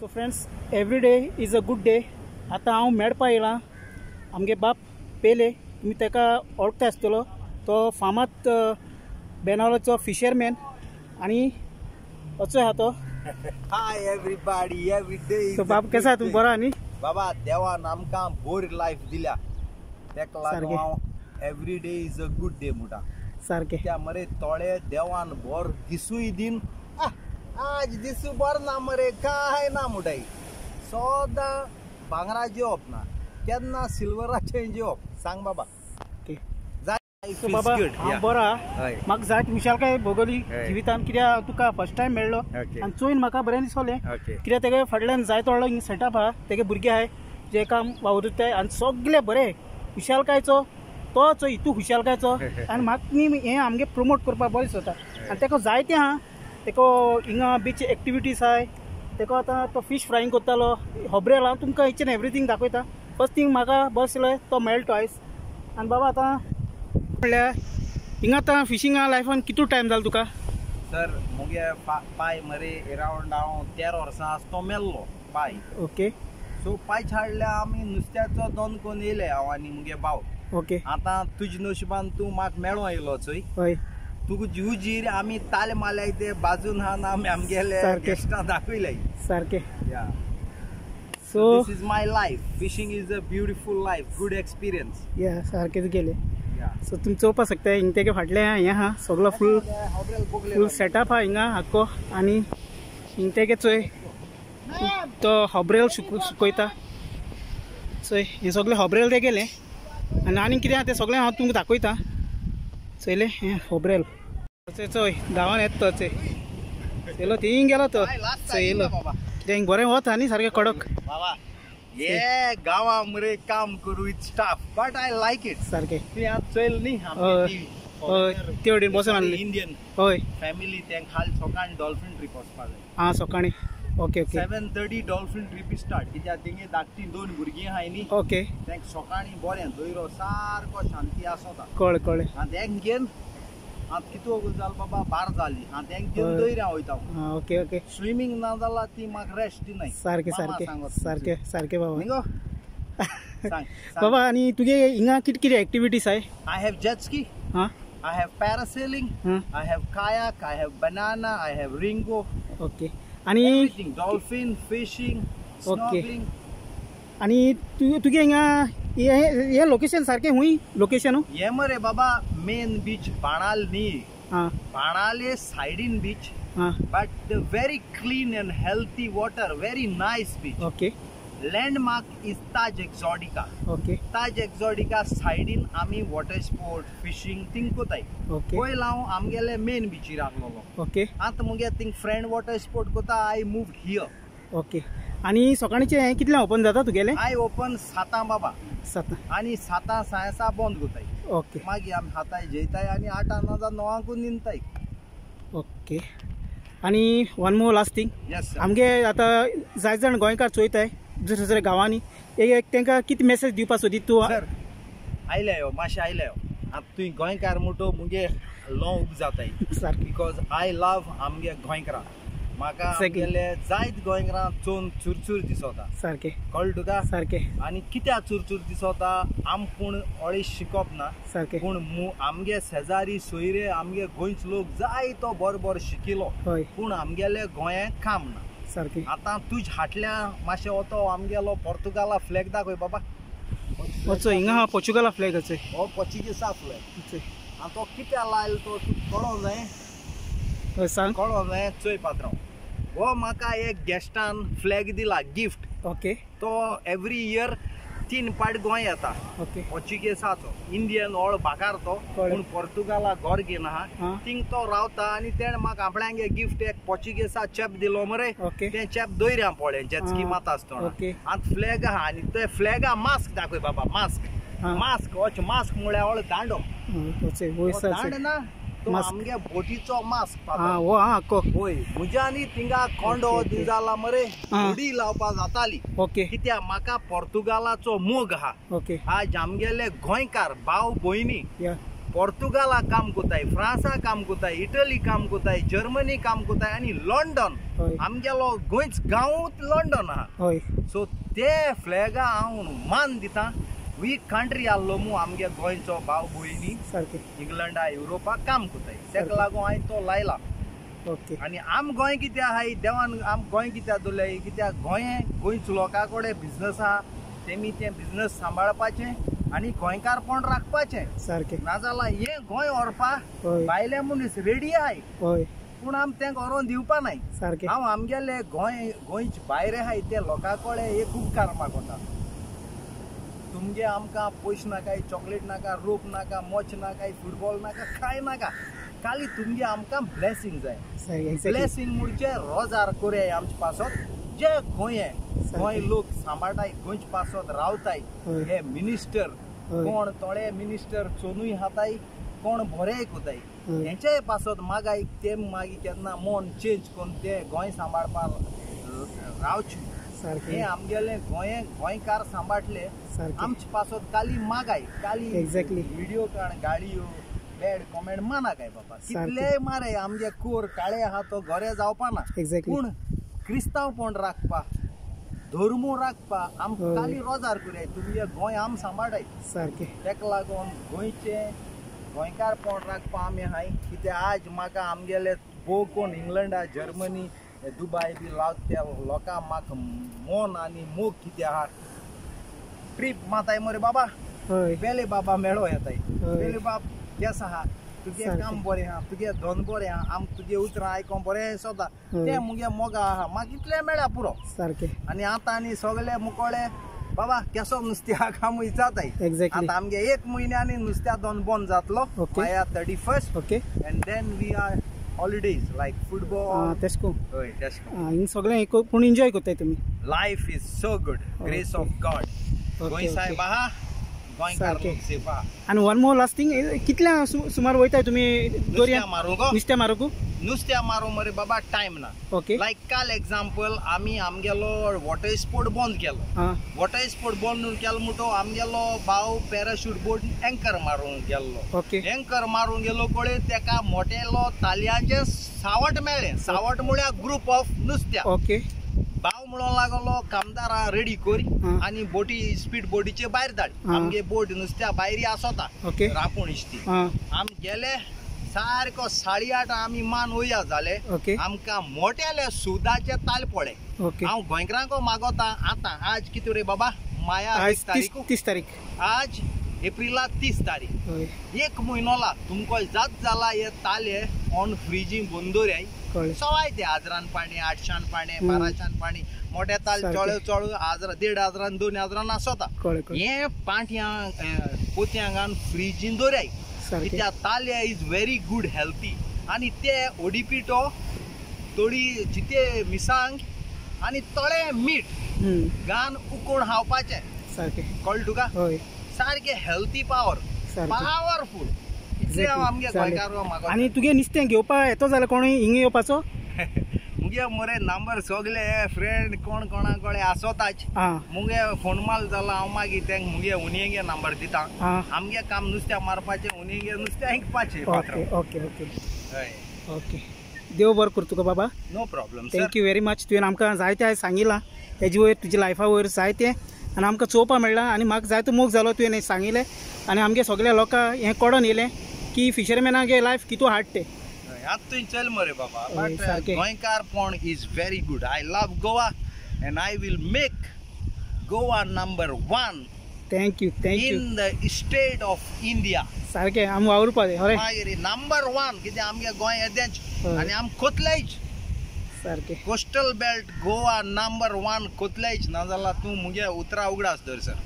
So friends, every day is a good day. आता हांव मेळपा येयलां आमगे बाप पेले. तुमी ताका वळखता आसतलो. तो फामाद बेनावलाचो फिशरमॅन आनी असो आहा तो. Hi everybody, every day. So बाप कसा तूं? बरो न्ही? बाबा देवान आमकां बोरी लायफ दिल्या, तेका लागून हांव every day is a good day म्हणटा. सारकें. त्या मरे तोळे देवान बोर दिसूय दिन. आज दिसू बर ना मरे, काय ना म्हणटाय. सदां भांगरा जेवप ना, केन्ना सिल्वराचें जेवप. सांग बाबा. सो बाबा हांव बरो आहा. म्हाका जाय विशालकाय भोगोली जिवितांत, कित्याक तुका फर्स्ट टायम मेळ्ळो आनी चोयन म्हाका बरें दिसलें. कित्याक तेगे फाटल्यान जायत व्हडलो हिंग सेटअप आहा. तेगे भुरगे आहाय जे काम वावुरताय आनी सगळे बरें. विशालकायचो तोच हितू विशालकायचो आनी म्हाका न्ही हें आमगे प्रमोट करपाक बरें दिसता. आनी तेका जायतें आहा. तेका हिंगा बीच एक्टिविटीज आहाय. तेका आतां तो फीश फ्रायींग करतालो. होब्रेल हांव तुमकां इच एंड एवरीथींग दाखयता. फर्स्ट थिंग म्हाका बरें दिसलें तो मेळ्ळो आयज. आनी बाबा आतां म्हणल्यार हिंगा आतां फिशिंगा लायफान कितू टायम जालो तुका? सर मुगे पाय मरे अरावंड हांव 13 वर्सां आसतो मेल्लो पाय. ओके. सो पाय छाडल्या आमी नुस्त्याचो दोन कोण येयले, हांव आनी मुगे भाव. ओके. आतां तुज्या नशिबान तूं म्हाका मेळो येयलो चोय. हय. तुका जीव आमी ताले मारल्याय ते बाजून आहा आमी आमगेले गेस्टां दाखयल्याय. सारकें. या. So this is my life. Fishing is a beautiful life, good experience. या सारकेंच गेलें. सो तुमी चोवपाक शकता हिंग तेगे फाटलें हें आहा सगळो फूल सेटअप आहा हिंगा आख्खो. आनी हिंग तेगे चोय तो होब्रेल सुकयता. चोय हें सगळें होब्रेल ते गेलें. आनी कितें आहा तें सगळें हांव तुमकां दाखयता. चोयलें हें होब्रेल. चोय गांवान येता तो. चोयलो थिंग गेलो तो. चोयलो कित्याक हिंग बरें वता न्ही सारकें कडक. बाबा ये गांवां मरे काम करू it's tough, but I like it. सारकें. ती आतां चोयल न्ही हय ते वटेन बसून आसली इंडियन हय फॅमिली. तेंक हाल सकाळी डॉल्फिन ट्रीप वचपाक जाय. हां सकाळीं. Okay okay. 7:30 dolphin trip start. कित्याक तेंगे धाकटी 2 भुरगीं आहाय न्ही. ओके. तेंक सकाळीं बरें दोयरो सारको शांती आसता. कळ्ळें. आनी तेंक घेवन आतां कितू वगल जाल बाबा 12 जाली. आनी तेंक घेवन दोयऱ्या वयता. Okay okay. स्विमींग ना जाल्यार ती म्हाका रेस्ट दिनाय. सारकें बाबा. निगो सांग बाबा. आनी तुगे हिंगा कितें एक्टिविटीज आहाय? I have jet ski. हां. I have parasailing. I have kayak. I have banana. I have ringo. Okay. आनी Everything. Dolphin, fishing, snorkeling. आनी तुगे हिंगा हे लोकेशन सारकें हुंय लोकेशन? ये मरे बाबा मेन बीच बाणाल न्ही. हां. बाणाले सायडीन बीच. हां. But the very clean and healthy water, very nice beach. Okay. Landmark is Taj Exotica. Okay. Taj Exotica सायडीन आमी वॉटर स्पोर्ट फिशिंग थिंग कोताय. ओके. पयलीं हांव आमगेले मेन बीचीर आहलोलो. ओके. आतां मुगे थिंग फ्रेंड वॉटर स्पोर्ट कोता. I moved here. ओके. आनी सकाळींचें हें कितल्या ओपन जाता तुगेलें? आय ओपन 7 बाबा. 7 आनी 7 सायसा बंद कोताय. ओके. मागीर आमी हाताय जेयताय आनी 8 नाजाल्यार 9 निंताय. ओके. आनी one more last thing. Yes. आमगे आतां जाय जाण गोंयकार चोयताय दुसऱ्या गांवांनी, एक तांकां कितें मेसेज दिवपाक सोदीत तूं? सर आयल्या यो मातशें आयल्या यो. आतां तुवें गोंयकार म्हणटो मुगे लव जाताय. सारकें. बिकॉज आय लव आमगे गोंयकारां. म्हाका आमगेले जायत गोंयकारां चोवन चुरचूर दिसता. सारकें. कळ्ळें तुका? सारकें. आनी कित्याक चुरचूर दिसता? आम पूण अळी शिकप ना. सारकें. पूण आमगे शेजारी सोयरे आमगे गोंयचे लोक जायतो बरो शिकिलो. हय. पूण आमगेले गोंयांत काम ना. सारकें. आतां तुज्या हाटल्या मातशें वतो आमगेलो पोर्तुगाला फ्लॅग दाखय बाबा. वचो हिंगा हा पोर्चुगाला फ्लॅग आसा. हो पोर्चुगीसा फ्लॅग. आनी तो कित्याक लायलो तो कळो जाय. सांग. कळो जाय. चोय पात्रांव, हो म्हाका एक गेस्टान फ्लॅग दिला गिफ्ट. ओके. तो एवरी इयर 3 पाट गोंय येता. ओके. पोर्चुगेसाचो इंडियन ओळ भाकार तो. पूण पोर्तुगाला घर घेवन आहा. थिंग तो रावता आनी तेणें म्हाका आपणागे गिफ्ट एक पोर्चुगेसा चॅप दिलो मरे. तें चॅप दोयऱ्या पळय जेचकी मात आसतना. आतां फ्लॅग आहा आनी ते फ्लॅगा मास्क दाखय बाबा. मास्क होच मास्क म्हळ्यार व्हड दांडो. दांड ना तो आमगे बोटीचो मास्क. होय. म्हज्या आनी थिंगा कोंडो दिजाला मरे उडी लावपा जाताली. ओके. कित्याक म्हाका पोर्तुगालाचो मोग आहा. ओके. आज आमगेले गोंयकार भाव भयणी पोर्तुगाला काम कोताय, फ्रांसा काम कोताय, इटली काम कोताय, जर्मनी काम कोताय आणि लंडन आमगेलो गोंयच गांवूच लंडन आहा. सो ते फ्लॅगा हांव मान दिता. वीक कंट्री आल्लो मू आमगे गोंयचो भाव भयणी इंग्लंडा युरोपा काम कोताय, तेका लागून हांवें तो लायला. आणि आम गोंय कित्या आहाय देवान आम गोंय कित्या दवरल्याय कित्याक गोंयच लोकां कडेन बिझनस आहा, तेमी ते बिझनस सांबाळपाचें आणि गोंयकारपण राखपाचें सारकें. नाजाल्यार हे गोंय व्हरपा भायले मनीस रेडी आहाय पूण आम तेंका व्हरोन दिवपा नाय. हांव आमगेले गोंयच भायर आहाय ते लोकां कडेन एक उपकार मागता. तुमगे आमकां पयशे नाका, चॉकलेट नाका, रोप नाका, मोच नाका, फुटबॉल नाका, काय नाका, खाली तुमगे आमकां ब्लेसिंग जाय. ब्लेसिंग म्हणजे रोजार कोरे आमचे पासत जे गोंय लोक सांबाळटाय, गोंयचे पासत रावताय, हे मिनिस्टर कोण थोडे मिनिस्टर चोनूय हाताय, कोण बरेय कोताय, हेंचे पासत मागाय ते मागीर केन्ना मन चेंज करून ते गोंय सांबाळपाक रावचे. हे आमगेले गोंयकार सांबाळले आमचे पासत खाली मागाय, खाली व्हिडिओ काड, गाडयो, बॅड कॉमेंट माना काय बाबा, कितले मारे आमगे कोर काळे आहा तो घरे जावपा ना. पूण क्रिस्तांवपण राखपा, धर्म राखपा आम खाली रोजार करूय. तुमगे गोंय आम सांबाळाय सारखे. तेका लागून गोंयकारपण राखपा आमी आहाय. कित्याक आज म्हाका आमगेले भोव कोण इंग्लंडा, जर्मनी, दुबय बी लावता त्या लोकांक म्हाका मोन आनी मोग कित्याक आहा. ट्रीप माताय मरे बाबा, बेले बाबा मेळो येताय. बेले बाब केस आहा, तुगे काम बरें आहा, तुगे धन बरें आहा, आम तुगे उतरां आयकोन बरें सोदा, ते मुगे मोगा आहा, म्हाका इतले मेळ्ळा पुरो सारकें. आनी आतां आनी सगळे मुकोळे बाबा केसो नुस्त्याक आमी जाताय. आतां आमगे 1 म्हयन्यानी नुस्त्या दोन बंद जातलो बाया 31st. And then we are holidays like football तेशको. हय तेशको हिंग सगळे पूण एन्जॉय करताय तुमी. Life is so good, grace of God. Goem साहेब आहा, गोंयकार लोक सेफ आहा. आनी वन मोर लास्ट थिंग, कितल्या सुमार वयताय तुमी दोर्या नुस्त्या मारूंक? नुस्त्या मारू मरे बाबा टाइम ना. लायक काल एग्जाम्पल आमी आमगेलो वॉटर स्पोर्ट बंद केलो. वॉटर स्पोर्ट बंद केलो म्हणटो आमगेलो भाव पॅराशूट बोट एंकर मारूंक गेल्लो. एंकर मारूंक गेलो कळे तेका मोठेलो तालयांचे सावट मेळ्ळे. सावट म्हळ्यार ग्रुप ऑफ नुस्त्या. भाव म्हणून लागलो कामदारां रेडी करी आणि बोटी स्पीड बोटीचे भायर धाड. आमगे बोट नुस्त्या भायरी आसोता रापूण इश्ती. आम गेले सारको 8:30 आमी मान वया जाले. आमकां मोठ्याले सुदाचे ताल पडे. हांव गोंयकारांक मागोता आतां आज कितें रे बाबा माया 30 तारीख आज एप्रिला 30 तारीख 1 म्हयनो ला तुमको जात जाला हे ताले ऑन फ्रीजिंग बंदोऱ्याय सवाय ते 1000 पाणी 800 पाणी 1200 पाणी मोठे ताल चळू 1500 2000 आसोता. हे पाट्यांक पोत्यांक फ्रीजिंग दोऱ्याय त्या Talya is very good healthy. आणि ते ओडीपीटो थोडी जिते मिसांग आणि थोडे मीठ घान उकोण हावपाचे कळ्ळें तुका. सारखे हेल्थी पावरफुल. आणि तुगे नुस्तें घेवपा येतो जाल्यार कोणूय हिंगा येवपाचो? मुगे मोरे नंबर सगळे फ्रेंड कोण कोणा कडेन आसोताच. मुगे फोन माल जाला हांव मागीर तेंक मुगे उनियेगे नंबर दिता. आमगे काम नुस्त्या मारपाचें, उनियेगे नुस्तें ऐकपाचें. ओके देव बरें कर तुका बाबा. No problem. Thank you very much. तुवें आमकां जायतें सांगिलां हेजे वयर तुज्या लायफा वयर जायतें आनी आमकां चोवपा मेळ्ळां आनी म्हाका जायतो मोग जालो तुवें सांगिल्लें. आनी आमगे सगळ्या लोकांक हें कळोन येयलें की फिशरमॅनागे लायफ कितू हार्ड तें. आतां चल मरे बाबा. बट गोंयकारपण is very good. I love Goa and I will make Goa number 1 thank you in the state of India. सारकें आमी वावरपा जाय मागीर नंबर 1 कित्याक आमगे गोंय येदेंच आनी आम कोतलेच सारकें. Coastal belt Goa number 1 कोतलेच. नाजाल्यार तूं मुगे उतरां उगडास धर सर.